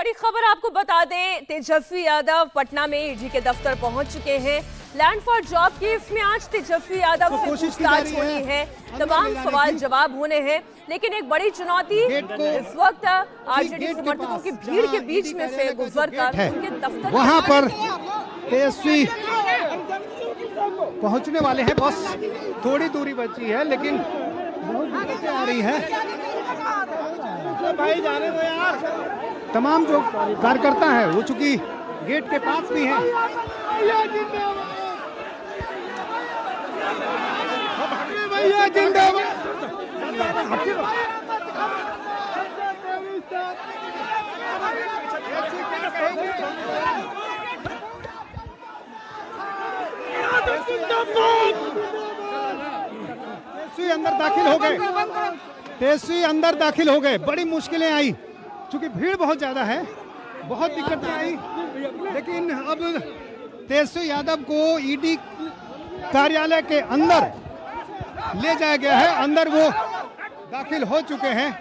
बड़ी खबर आपको बता दें, तेजस्वी यादव पटना में ईडी के दफ्तर पहुंच चुके हैं। लैंड फॉर जॉब केस में आज तेजस्वी यादव से पूछताछ होनी है, तमाम सवाल जवाब होने हैं। लेकिन एक बड़ी चुनौती इस वक्त आरजेडी समर्थकों की भीड़ के बीच में से गुजरकर उनके दफ्तर वहां पर तेजस्वी पहुंचने वाले हैं। बस थोड़ी दूरी बची है, लेकिन बहुत दिक्कतें आ रही है। भाई जाने दो यार। तमाम जो कार्यकर्ता है वो चूंकि गेट के पास भी हैं। भैया जिंदाबाद। तेजस्वी अंदर दाखिल हो गए। तेजस्वी अंदर दाखिल हो गए। बड़ी मुश्किलें आई, क्योंकि भीड़ बहुत ज्यादा है, बहुत दिक्कतें आई। लेकिन अब तेजस्वी यादव को ईडी कार्यालय के अंदर ले जाया गया है। अंदर वो दाखिल हो चुके हैं।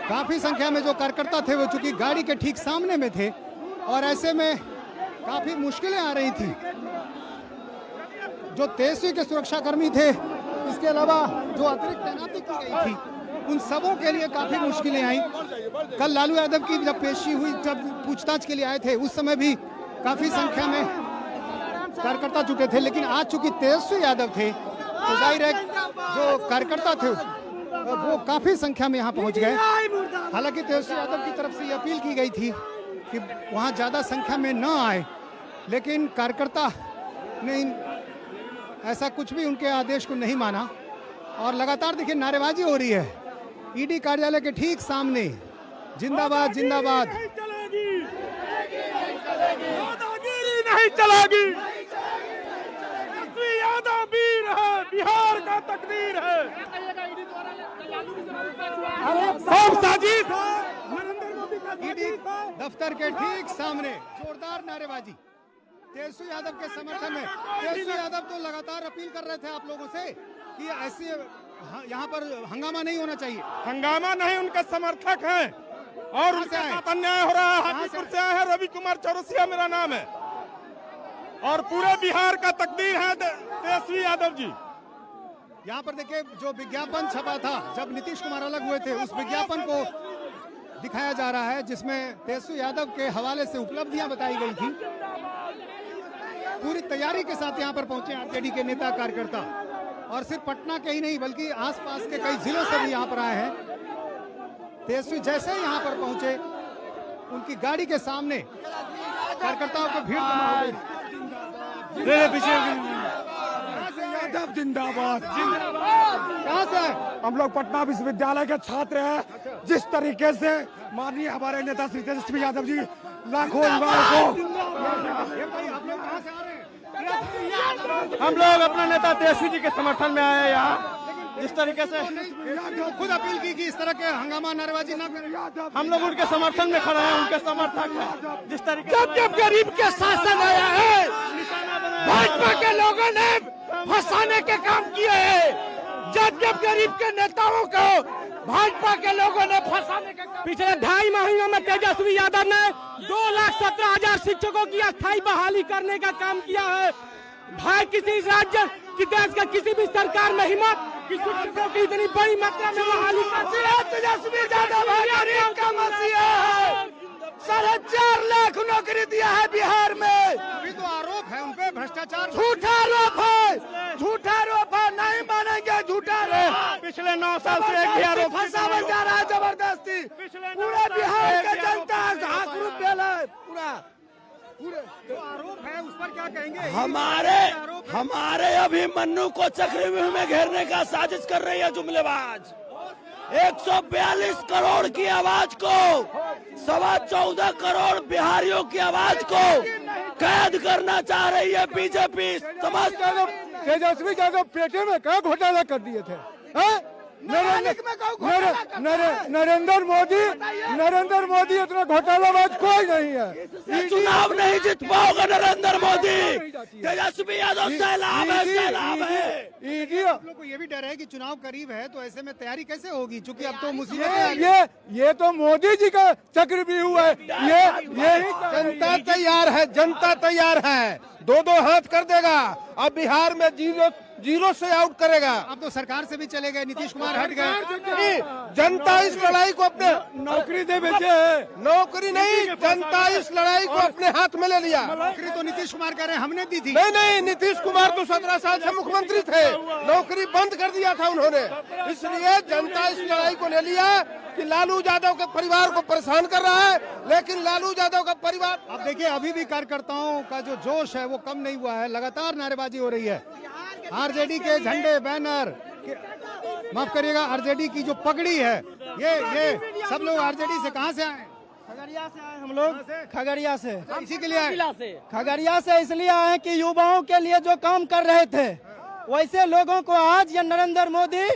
काफी संख्या में जो कार्यकर्ता थे वो चूंकि गाड़ी के ठीक सामने में थे, और ऐसे में काफी मुश्किलें आ रही थी। जो तेजस्वी के सुरक्षाकर्मी थे, इसके अलावा जो अतिरिक्त तैनाती की गई थी, उन सबों के लिए काफी मुश्किलें आई। कल लालू यादव की जब पेशी हुई, जब पूछताछ के लिए आए थे, उस समय भी काफी संख्या में कार्यकर्ता जुटे थे। लेकिन आज चूंकि तेजस्वी यादव थे, तो जाहिर है जो कार्यकर्ता थे वो काफी संख्या में यहाँ पहुंच गए। हालांकि तेजस्वी यादव की तरफ से ये अपील की गई थी कि वहाँ ज्यादा संख्या में न आए, लेकिन कार्यकर्ता ने ऐसा कुछ भी उनके आदेश को नहीं माना, और लगातार देखिए नारेबाजी हो रही है ईडी कार्यालय के ठीक सामने। जिंदाबाद जिंदाबाद। नहीं चलेगी। तेजस्वी यादव वीर है, बिहार का तकदीर है। सब साजिश है। ईडी दफ्तर के ठीक सामने जोरदार नारेबाजी तेजस्वी यादव के समर्थन में। तेजस्वी यादव तो लगातार अपील कर रहे थे आप लोगों से कि ऐसे यहाँ पर हंगामा नहीं होना चाहिए। हंगामा नहीं, उनके समर्थक हैं और उनके साथ अन्याय हो रहा है। हाजीपुर से आए हैं, रवि कुमार चौरसिया मेरा नाम है, और पूरे बिहार का तकदीर है तेजस्वी यादव जी। यहाँ पर देखिए जो विज्ञापन छपा था जब नीतीश कुमार अलग हुए थे, उस विज्ञापन को दिखाया जा रहा है, जिसमें तेजस्वी यादव के हवाले से उपलब्धियां बताई गई थी। पूरी तैयारी के साथ यहाँ पर पहुंचे आरजेडी के नेता कार्यकर्ता, और सिर्फ पटना के ही नहीं बल्कि आसपास के कई जिलों से भी यहाँ पर आए हैं। तेजस्वी जैसे ही यहाँ पर पहुंचे, उनकी गाड़ी के सामने कार्यकर्ताओं को भीड़ जमा हो गई। यादव जिंदाबाद। कहाँ से? हम लोग पटना विश्वविद्यालय के छात्र हैं। जिस तरीके से माननीय हमारे नेता श्री तेजस्वी यादव जी लाखों युवाओं को, हम लोग अपना नेता तेजस्वी जी के समर्थन में आए हैं यहाँ। जिस तरीके से खुद अपील की कि इस तरह के हंगामा नारेबाजी न करें, हम लोग उनके समर्थन में खड़े हैं, उनके समर्थक हैं। जिस तरीके जब गरीब के शासन आया है, भाजपा के लोगों ने फंसाने के काम किए हैं। जब गरीब के नेताओं को भाजपा के लोगों ने फंसाने के काम। पिछले 2.5 महीनों में तेजस्वी यादव ने 2,17,000 शिक्षकों की अस्थायी बहाली करने का काम किया है। भाई किसी राज्य की, देश का किसी भी सरकार में हिम्मत कि शिक्षकों की इतनी बड़ी मात्रा में बहाली करती है। तेजस्वी यादव गरीब का मसीहा है। 4.5 लाख नौकरी दिया है बिहार में। अभी तो आरोप है उन पे भ्रष्टाचार। झूठा आरोप है, झूठा आरोप है, नहीं मानेंगे झूठा आरोप। पिछले 9 साल से एक भी आरोप फंसाया जा रहा है जबरदस्ती। पूरे बिहार के जनता आक्रोश है। पूरे जो आरोप है उस पर क्या कहेंगे? हमारे अभिमन्यु को चक्रव्यूह में घेरने का साजिश कर रही है जुमलेबाज। 142 करोड़ की आवाज को, 14.25 करोड़ बिहारियों की आवाज को कैद करना चाह रही है बीजेपी। तेजस्वी यादव पेटे में क्या घोटाला कर दिए थे? नरेंद्र मोदी इतना घोटालाबाज कोई नहीं है। चुनाव नहीं जीत पाओगे नरेंद्र मोदी। तेजस्वी यादव सैलाब है, सैलाब है। ईडी आप लोग को ये भी डर है कि चुनाव करीब है, तो ऐसे में तैयारी कैसे होगी? क्योंकि अब तो मुसीबत ये तो मोदी जी का चक्र भी हुआ है। ये जनता तैयार है, जनता तैयार है, दो हाथ कर देगा। अब बिहार में जीरो से आउट करेगा। अब तो सरकार से भी चले गए, नीतीश कुमार हट गए। जनता इस लड़ाई को अपने नौकरी दे भेजे है। नौकरी नहीं, जनता इस लड़ाई को अपने हाथ में ले लिया। नौकरी तो नीतीश कुमार कह रहे हैं हमने दी थी। नहीं, नीतीश कुमार तो 17 साल से मुख्यमंत्री थे, नौकरी बंद कर दिया था उन्होंने। इसलिए जनता इस लड़ाई को ले लिया कि लालू यादव के परिवार को परेशान कर रहा है, लेकिन लालू यादव का परिवार। अब देखिए, अभी भी कार्यकर्ताओं का जो जोश है वो कम नहीं हुआ है, लगातार नारेबाजी हो रही है। आरजेडी के झंडे, बैनर, माफ करिएगा, आरजेडी की जो पगड़ी है, ये सब लोग आरजेडी से कहां से आए? खगड़िया से आए हम लोग, खगड़िया से। इसी के लिए आए? खगड़िया से इसलिए आए कि युवाओं के लिए जो काम कर रहे थे, वैसे लोगों को आज ये नरेंद्र मोदी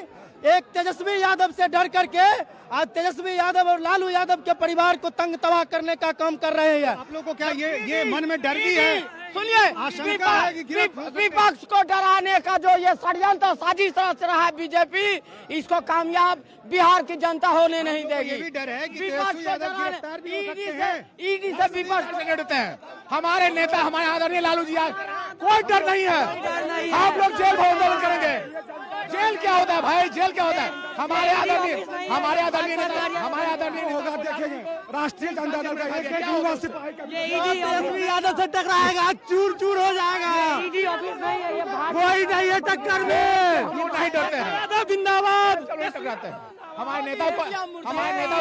एक तेजस्वी यादव से डर करके आज तेजस्वी यादव और लालू यादव के परिवार को तंग तबाह करने का काम कर रहे हैं। आप लोगों को क्या ये मन में डर भी है? सुनिए, आशंका है कि विपक्ष को डराने का जो ये षड्यंत्र साजिश रच रहा है बीजेपी, इसको कामयाब बिहार की जनता होने नहीं देगी। ये भी डर है कि तेजस्वी यादव गिरफ्तार भी हो सकते हैं। ईडी से विपक्ष डरते हैं। हमारे नेता, हमारे आदरणीय लालू जी, कोई डर नहीं है। आप लोग जेल में आंदोलन करेंगे। जेल क्या होता है भाई, जेल क्या होता है? हमारे आदरणीय होगा, देखेंगे राष्ट्रीय जनता दल का यादव से टकराएगा, चूर चूर हो जाएगा। कोई नहीं है टक्कर में, नहीं डरते हैं। जिंदाबाद। टकराते हैं। हमारे नेताओं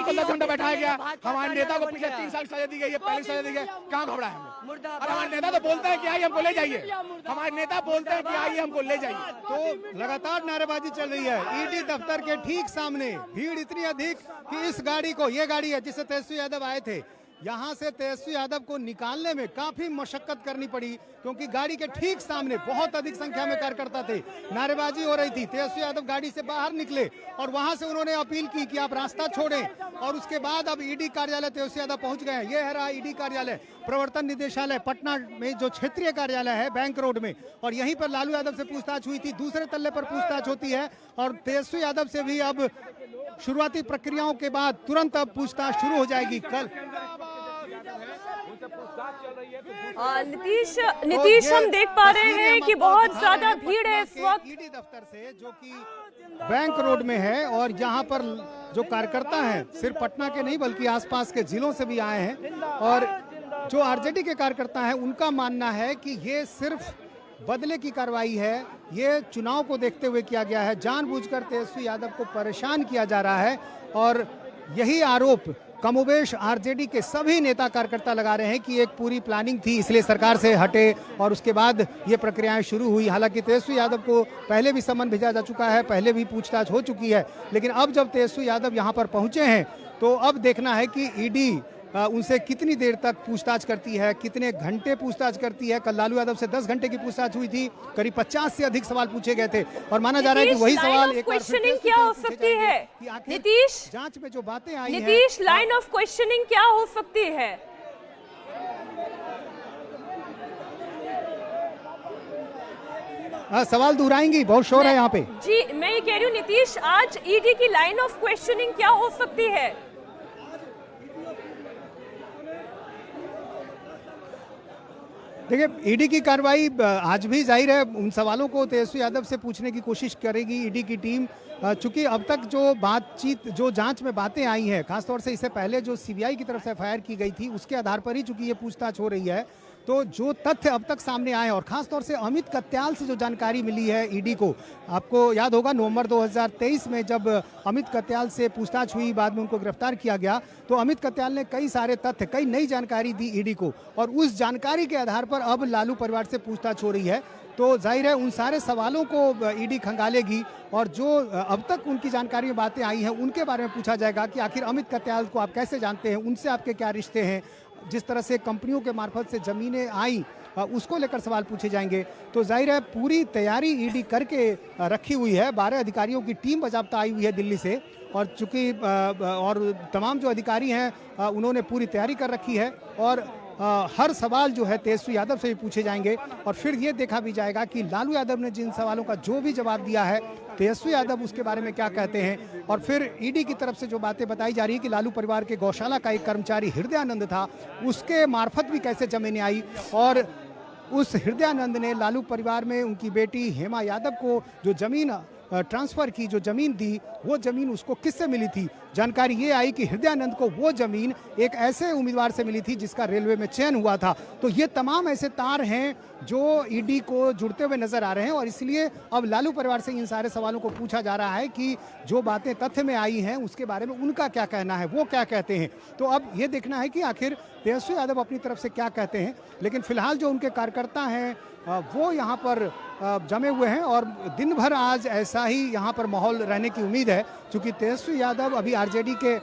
को 10 घंटा बैठाया गया। हमारे नेता को पिछले 3 साल सजा दी गई है, पहले सजा दी गई। कहाँ घबरा है हमें? और हमारे नेता तो बोलते हैं कि आइए हमको ले जाइए। हमारे नेता बोलते हैं कि आइए हमको ले जाइए। तो लगातार नारेबाजी चल रही है। ईडी दफ्तर के ठीक सामने भीड़ इतनी अधिक कि इस गाड़ी को, ये गाड़ी है जिससे तेजस्वी यादव आए थे, यहाँ से तेजस्वी यादव को निकालने में काफी मशक्कत करनी पड़ी, क्योंकि गाड़ी के ठीक सामने बहुत अधिक संख्या में कार्यकर्ता थे। नारेबाजी हो रही थी। तेजस्वी यादव गाड़ी से बाहर निकले और वहां से उन्होंने अपील की कि आप रास्ता छोड़ें, और उसके बाद अब ईडी कार्यालय तेजस्वी यादव पहुंच गए हैं। ये है रहा ईडी कार्यालय, प्रवर्तन निदेशालय पटना में जो क्षेत्रीय कार्यालय है बैंक रोड में, और यहीं पर लालू यादव से पूछताछ हुई थी। दूसरे तल्ले पर पूछताछ होती है और तेजस्वी यादव से भी अब शुरुआती प्रक्रियाओं के बाद तुरंत अब पूछताछ शुरू हो जाएगी। कल नीतीश हम देख पा रहे हैं कि बहुत ज्यादा भीड़ है इस वक्त ईडी दफ्तर से, जो कि बैंक रोड में है, और यहाँ पर जो कार्यकर्ता हैं सिर्फ पटना के नहीं बल्कि आसपास के जिलों से भी आए हैं, और जो आरजेडी के कार्यकर्ता हैं उनका मानना है कि ये सिर्फ बदले की कार्रवाई है, ये चुनाव को देखते हुए किया गया है, जानबूझकर तेजस्वी यादव को परेशान किया जा रहा है। और यही आरोप कमोबेश आरजेडी के सभी नेता कार्यकर्ता लगा रहे हैं कि एक पूरी प्लानिंग थी, इसलिए सरकार से हटे और उसके बाद ये प्रक्रियाएं शुरू हुई। हालांकि तेजस्वी यादव को पहले भी समन भेजा जा चुका है, पहले भी पूछताछ हो चुकी है, लेकिन अब जब तेजस्वी यादव यहाँ पर पहुंचे हैं तो अब देखना है कि ईडी उनसे कितनी देर तक पूछताछ करती है, कितने घंटे पूछताछ करती है। कल लालू यादव से 10 घंटे की पूछताछ हुई थी, करीब 50 से अधिक सवाल पूछे गए थे, और माना जा रहा है कि वही सवाल एक बार क्वेश्चनिंग क्या हो सकती है? नीतीश, जांच में जो बातें आई हैं, नीतीश, लाइन ऑफ क्वेश्चनिंग क्या हो सकती है? सवाल दोहराएंगी, बहुत शोर है यहाँ पे। जी मैं ये कह रही हूँ नीतीश, आज ईडी की लाइन ऑफ क्वेश्चनिंग क्या हो सकती है? देखिए, ईडी की कार्रवाई आज भी जाहिर है उन सवालों को तेजस्वी यादव से पूछने की कोशिश करेगी ईडी की टीम, चूंकि अब तक जो बातचीत, जो जांच में बातें आई हैं, खासतौर से इससे पहले जो सीबीआई की तरफ से एफआईआर की गई थी उसके आधार पर ही चूंकि ये पूछताछ हो रही है, तो जो तथ्य अब तक सामने आए, और खासतौर से अमित कत्याल से जो जानकारी मिली है ईडी को, आपको याद होगा नवंबर 2023 में जब अमित कत्याल से पूछताछ हुई, बाद में उनको गिरफ्तार किया गया, तो अमित कत्याल ने कई सारे तथ्य, कई नई जानकारी दी ईडी को, और उस जानकारी के आधार पर अब लालू परिवार से पूछताछ हो रही है। तो जाहिर है उन सारे सवालों को ईडी खंगालेगी, और जो अब तक उनकी जानकारी में बातें आई हैं उनके बारे में पूछा जाएगा कि आखिर अमित कत्याल को आप कैसे जानते हैं, उनसे आपके क्या रिश्ते हैं, जिस तरह से कंपनियों के मार्फत से ज़मीनें आई उसको लेकर सवाल पूछे जाएंगे। तो जाहिर है पूरी तैयारी ईडी करके रखी हुई है। 12 अधिकारियों की टीम बाज़ाब्ता आई हुई है दिल्ली से, और चूंकि और तमाम जो अधिकारी हैं उन्होंने पूरी तैयारी कर रखी है, और हर सवाल जो है तेजस्वी यादव से भी पूछे जाएंगे, और फिर ये देखा भी जाएगा कि लालू यादव ने जिन सवालों का जो भी जवाब दिया है तेजस्वी यादव उसके बारे में क्या कहते हैं। और फिर ईडी की तरफ से जो बातें बताई जा रही है कि लालू परिवार के गौशाला का एक कर्मचारी हृदयानंद था, उसके मार्फत भी कैसे जमीनें आई, और उस हृदयानंद ने लालू परिवार में उनकी बेटी हेमा यादव को जो जमीन ट्रांसफ़र की, जो ज़मीन दी, वो ज़मीन उसको किससे मिली थी। जानकारी ये आई कि हृदयानंद को वो ज़मीन एक ऐसे उम्मीदवार से मिली थी जिसका रेलवे में चयन हुआ था। तो ये तमाम ऐसे तार हैं जो ईडी को जुड़ते हुए नज़र आ रहे हैं, और इसलिए अब लालू परिवार से इन सारे सवालों को पूछा जा रहा है कि जो बातें तथ्य में आई हैं उसके बारे में उनका क्या कहना है, वो क्या कहते हैं। तो अब ये देखना है कि आखिर तेजस्वी यादव अपनी तरफ से क्या कहते हैं। लेकिन फिलहाल जो उनके कार्यकर्ता हैं वो यहाँ पर जमे हुए हैं, और दिन भर आज ऐसा ही यहाँ पर माहौल रहने की उम्मीद है, क्योंकि तेजस्वी यादव अभी आरजेडी के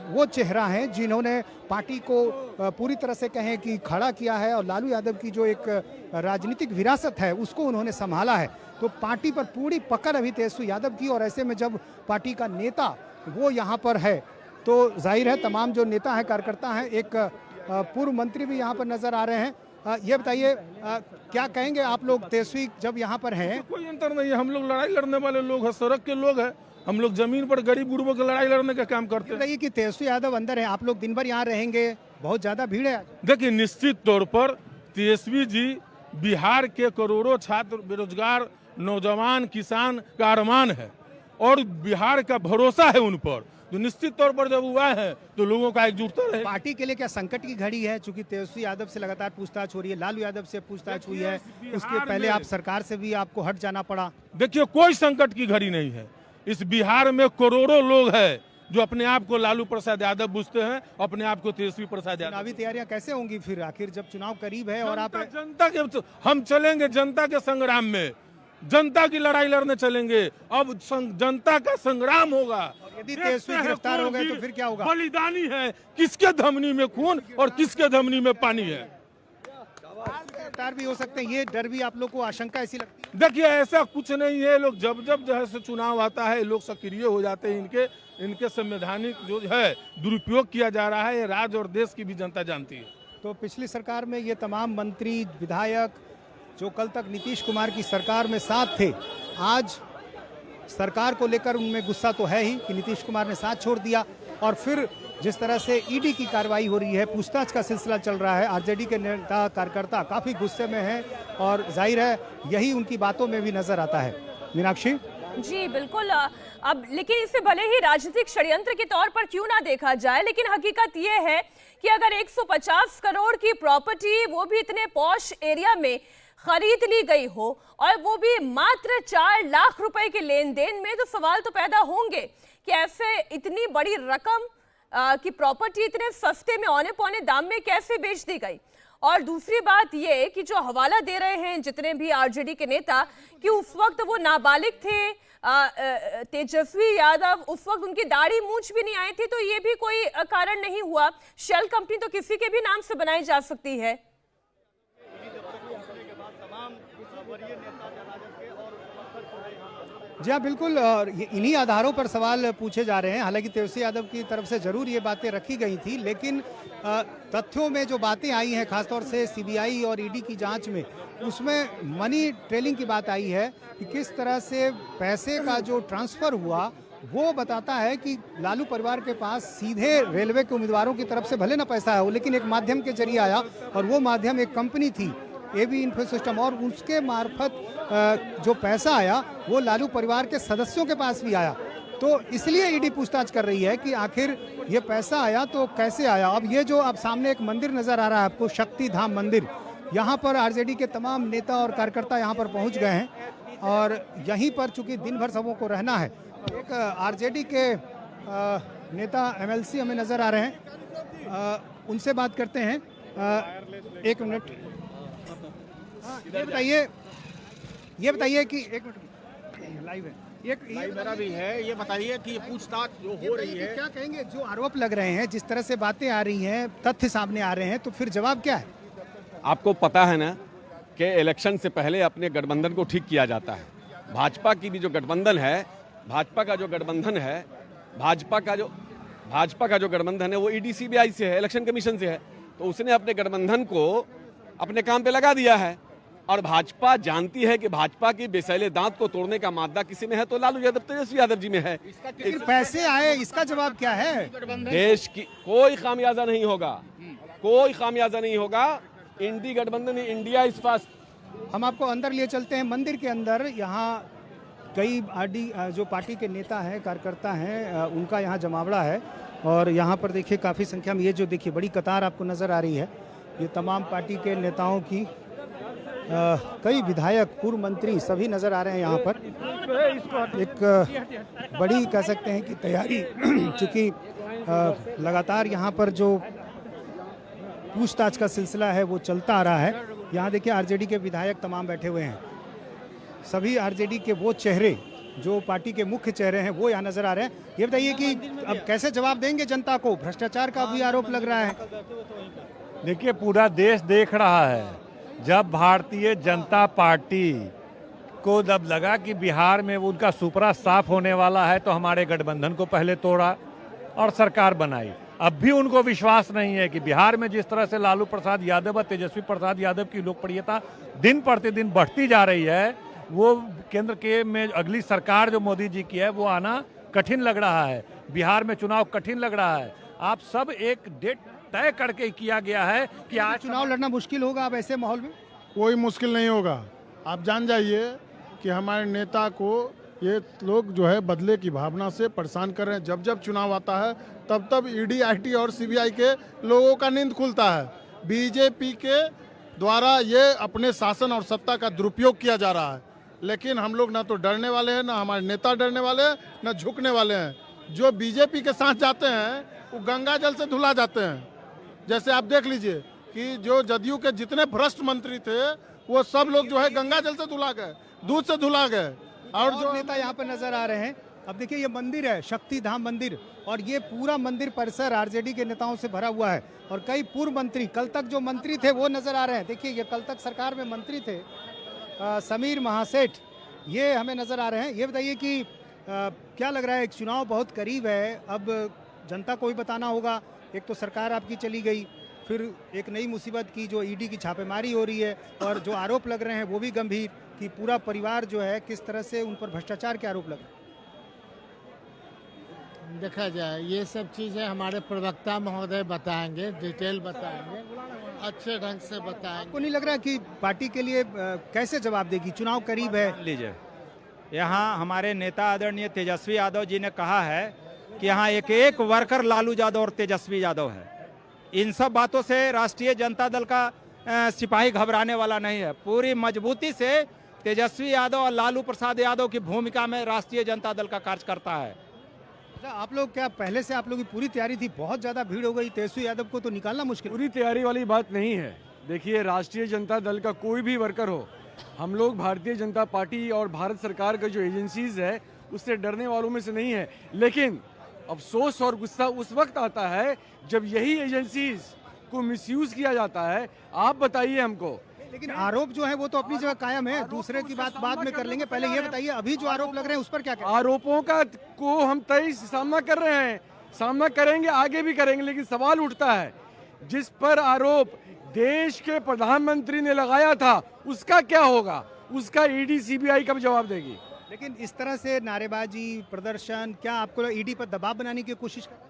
वो चेहरा हैं जिन्होंने पार्टी को पूरी तरह से कहें कि खड़ा किया है, और लालू यादव की जो एक राजनीतिक विरासत है उसको उन्होंने संभाला है। तो पार्टी पर पूरी पकड़ अभी तेजस्वी यादव की, और ऐसे में जब पार्टी का नेता वो यहाँ पर है तो जाहिर है तमाम जो नेता हैं, कार्यकर्ता हैं, एक पूर्व मंत्री भी यहाँ पर नजर आ रहे हैं। ये बताइए क्या कहेंगे आप लोग, तेजस्वी जब यहाँ पर हैं? कोई अंतर नहीं है, हम लोग लड़ाई लड़ने वाले लोग हैं, सड़क के लोग हैं, हम लोग जमीन पर गरीब गुरबों की लड़ाई लड़ने का काम करते हैं। बताइए कि तेजस्वी यादव अंदर है, आप लोग दिन भर यहाँ रहेंगे, बहुत ज्यादा भीड़ है। देखिए निश्चित तौर पर तेजस्वी जी बिहार के करोड़ों छात्र, बेरोजगार नौजवान, किसान का अरमान है, और बिहार का भरोसा है उन पर। तो निश्चित तौर पर जब हुआ है तो लोगों का एकजुटता रहे। पार्टी के लिए क्या संकट की घड़ी है, चूंकि तेजस्वी यादव से लगातार पूछताछ हो रही है, लालू यादव से पूछताछ हुई है, उसके पहले आप सरकार से भी आपको हट जाना पड़ा। देखिए कोई संकट की घड़ी नहीं है। इस बिहार में करोड़ों लोग हैं जो अपने आप को लालू प्रसाद यादव पूछते हैं, अपने आप को तेजस्वी प्रसाद यादव। चुनावी तैयारियां कैसे होंगी फिर, आखिर जब चुनाव करीब है और आप जनता के, हम चलेंगे जनता के संग्राम में, जनता की लड़ाई लड़ने चलेंगे। अब जनता का संग्राम होगा। यदि तेजस्वी गिरफ्तार हो गए तो फिर क्या होगा? बलिदानी है, किसके धमनी में खून और किसके धमनी में पानी है। गिरफ्तार भी हो सकते हैं, ये डर भी आप लोग को, आशंका ऐसी लगती है? देखिए ऐसा कुछ नहीं है, लोग जब जब जो है चुनाव आता है लोग सक्रिय हो जाते हैं। इनके संवैधानिक जो है दुरुपयोग किया जा रहा है, ये राज्य और देश की भी जनता जानती है। तो पिछली सरकार में ये तमाम मंत्री, विधायक जो कल तक नीतीश कुमार की सरकार में साथ थे, आज सरकार को लेकर उनमें गुस्सा तो है ही कि नीतीश कुमार ने साथ छोड़ दिया, और फिर जिस तरह से ईडी की कार्रवाई हो रही है, पूछताछ का सिलसिला चल रहा है, आरजेडी के नेता कार्यकर्ता काफ़ी गुस्से में हैं, और जाहिर है यही उनकी बातों में भी नजर आता है। मीनाक्षी जी बिल्कुल। अब लेकिन इसे भले ही राजनीतिक षड्यंत्र के तौर पर क्यों ना देखा जाए, लेकिन हकीकत ये है कि अगर 150 करोड़ की प्रॉपर्टी, वो भी इतने पॉश एरिया में खरीद ली गई हो, और वो भी मात्र 4 लाख रुपए के लेन देन में, तो सवाल तो पैदा होंगे कि ऐसे इतनी बड़ी रकम की प्रॉपर्टी इतने सस्ते में, औने पौने दाम में कैसे बेच दी गई। और दूसरी बात ये कि जो हवाला दे रहे हैं जितने भी आरजेडी के नेता कि उस वक्त वो नाबालिग थे, तेजस्वी यादव, उस वक्त उनकी दाढ़ी मूंछ भी नहीं आई थी, तो ये भी कोई कारण नहीं हुआ। शेल कंपनी तो किसी के भी नाम से बनाई जा सकती है। जी हाँ बिल्कुल, और इन्हीं आधारों पर सवाल पूछे जा रहे हैं। हालांकि तेजस्वी यादव की तरफ से जरूर ये बातें रखी गई थी, लेकिन तथ्यों में जो बातें आई हैं, खासतौर से सीबीआई और ईडी की जांच में, उसमें मनी ट्रेलिंग की बात आई है कि किस तरह से पैसे का जो ट्रांसफ़र हुआ वो बताता है कि लालू परिवार के पास सीधे रेलवे के उम्मीदवारों की तरफ से भले ना पैसा आया हो, लेकिन एक माध्यम के जरिए आया, और वो माध्यम एक कंपनी थी एबी इंफो सिस्टम, और उसके मार्फत जो पैसा आया वो लालू परिवार के सदस्यों के पास भी आया। तो इसलिए ईडी पूछताछ कर रही है कि आखिर ये पैसा आया तो कैसे आया। अब ये जो आप सामने एक मंदिर नजर आ रहा है आपको, शक्ति धाम मंदिर, यहाँ पर आरजेडी के तमाम नेता और कार्यकर्ता यहाँ पर पहुँच गए हैं, और यहीं पर चूंकि दिन भर सबों को रहना है, एक आरजेडी के नेता एमएलसी हमें नजर आ रहे हैं, उनसे बात करते हैं। एक मिनट, ये बताइए कि एक मिनट लाइव है। ये मेरा भी है। ये बताइए कि ये पूछताछ जो हो रही है, क्या कहेंगे? जो आरोप लग रहे हैं, जिस तरह से बातें आ रही हैं, तथ्य सामने आ रहे हैं, तो फिर जवाब क्या है? आपको पता है ना कि इलेक्शन से पहले अपने गठबंधन को ठीक किया जाता है। भाजपा की भी जो गठबंधन है, भाजपा का जो गठबंधन है वो ईडी सीबीआई से है, इलेक्शन कमीशन से है, तो उसने अपने गठबंधन को अपने काम पे लगा दिया है। और भाजपा जानती है कि भाजपा की बेसैले दांत को तोड़ने का मादा किसी में है तो लालू यादव, तेजस्वी यादव जी में है। लेकिन पैसे आए, इसका जवाब क्या है? देश की कोई खामियाजा नहीं होगा, कोई खामियाजा नहीं होगा। इंडी गठबंधन, इंडिया इज फर्स्ट। हम आपको अंदर लिए चलते हैं, मंदिर के अंदर। यहाँ कई आरडी जो पार्टी के नेता हैं, कार्यकर्ता हैं, उनका यहाँ जमावड़ा है। और यहाँ पर देखिए काफ़ी संख्या में, ये जो देखिए बड़ी कतार आपको नज़र आ रही है, ये तमाम पार्टी के नेताओं की, कई विधायक, पूर्व मंत्री सभी नज़र आ रहे हैं यहाँ पर। एक बड़ी कह सकते हैं कि तैयारी, चूँकि लगातार यहाँ पर जो पूछताछ का सिलसिला है वो चलता आ रहा है। यहाँ देखिए आरजेडी के विधायक तमाम बैठे हुए हैं। सभी आरजेडी के वो चेहरे जो पार्टी के मुख्य चेहरे हैं वो यहाँ नजर आ रहे हैं। ये बताइए कि अब कैसे जवाब देंगे जनता को? भ्रष्टाचार का भी आरोप लग रहा है। देखिए, पूरा देश देख रहा है। जब भारतीय जनता पार्टी को जब लगा कि बिहार में उनका सुपरा साफ होने वाला है तो हमारे गठबंधन को पहले तोड़ा और सरकार बनाई। अब भी उनको विश्वास नहीं है कि बिहार में जिस तरह से लालू प्रसाद यादव और तेजस्वी प्रसाद यादव की लोकप्रियता दिन प्रतिदिन बढ़ती जा रही है, वो केंद्र के में अगली सरकार जो मोदी जी की है वो आना कठिन लग रहा है। बिहार में चुनाव कठिन लग रहा है। आप सब एक डेट तय करके किया गया है कि आज चुनाव लड़ना मुश्किल होगा अब ऐसे माहौल में? कोई मुश्किल नहीं होगा। आप जान जाइए कि हमारे नेता को ये लोग जो है बदले की भावना से परेशान कर रहे हैं। जब जब चुनाव आता है तब तब ईडी, आईटी और सीबीआई के लोगों का नींद खुलता है। बीजेपी के द्वारा ये अपने शासन और सत्ता का दुरुपयोग किया जा रहा है। लेकिन हम लोग ना तो डरने वाले हैं, ना हमारे नेता डरने वाले हैं, ना झुकने वाले हैं। जो बीजेपी के साथ जाते हैं वो गंगा जल से धुला जाते हैं। जैसे आप देख लीजिए कि जो जदयू के जितने भ्रष्ट मंत्री थे वो सब लोग जो है गंगा जल से धुला गए, दूध से धुला गए। और जो नेता यहाँ पर नजर आ रहे हैं, अब देखिए ये मंदिर है, शक्ति धाम मंदिर, और ये पूरा मंदिर परिसर आरजेडी के नेताओं से भरा हुआ है। और कई पूर्व मंत्री, कल तक जो मंत्री थे वो नजर आ रहे हैं। देखिए ये कल तक सरकार में मंत्री थे, समीर महासेठ, ये हमें नजर आ रहे हैं। ये बताइए कि क्या लग रहा है? एक चुनाव बहुत करीब है, अब जनता को भी बताना होगा। एक तो सरकार आपकी चली गई, फिर एक नई मुसीबत की जो ईडी की छापेमारी हो रही है, और जो आरोप लग रहे हैं वो भी गंभीर कि पूरा परिवार जो है किस तरह से उन पर भ्रष्टाचार के आरोप लग रहे हैं। देखा जाए ये सब चीज़ें हमारे प्रवक्ता महोदय बताएंगे, डिटेल बताएंगे, अच्छे ढंग से बताएंगे। आपको नहीं लग रहा कि पार्टी के लिए कैसे जवाब देगी? चुनाव करीब है। लीजिए, यहाँ हमारे नेता आदरणीय तेजस्वी यादव जी ने कहा है कि यहाँ एक एक वर्कर लालू यादव और तेजस्वी यादव है। इन सब बातों से राष्ट्रीय जनता दल का सिपाही घबराने वाला नहीं है। पूरी मजबूती से तेजस्वी यादव और लालू प्रसाद यादव की भूमिका में राष्ट्रीय जनता दल का कार्य करता है। आप लोग क्या पहले से आप लोग की पूरी तैयारी थी? बहुत ज्यादा भीड़ हो गई, तेजस्वी यादव को तो निकालना मुश्किल। पूरी तैयारी वाली बात नहीं है। देखिए, राष्ट्रीय जनता दल का कोई भी वर्कर हो, हम लोग भारतीय जनता पार्टी और भारत सरकार का जो एजेंसीज है उससे डरने वालों में से नहीं है। लेकिन अफसोस और गुस्सा उस वक्त आता है जब यही एजेंसीज को मिसयूज किया जाता है। आप बताइए हमको। लेकिन आरोप जो है वो तो अपनी जगह कायम है, दूसरे की बात बाद में कर लेंगे। पहले ये बताइए अभी जो आरोप लग रहे हैं उस पर क्या करें? आरोपों का को हम तय सामना कर रहे हैं, सामना करेंगे, आगे भी करेंगे। लेकिन सवाल उठता है, जिस पर आरोप देश के प्रधानमंत्री ने लगाया था उसका क्या होगा? उसका ईडी सीबीआई कब जवाब देगी? लेकिन इस तरह से नारेबाजी, प्रदर्शन, क्या आपको ईडी पर दबाव बनाने की कोशिश कर?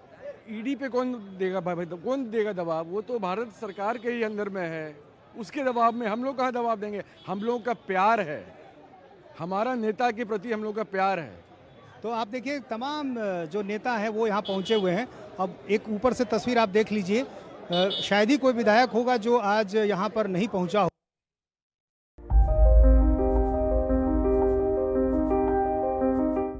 ईडी पे कौन देगा भाई? कौन देगा दबाव? वो तो भारत सरकार के ही अंदर में है, उसके दबाव में हम लोग कहाँ दबाव देंगे? हम लोगों का प्यार है, हमारा नेता के प्रति हम लोग का प्यार है। तो आप देखिए तमाम जो नेता हैं वो यहाँ पहुँचे हुए हैं। अब एक ऊपर से तस्वीर आप देख लीजिए, शायद ही कोई विधायक होगा जो आज यहाँ पर नहीं पहुँचा हो।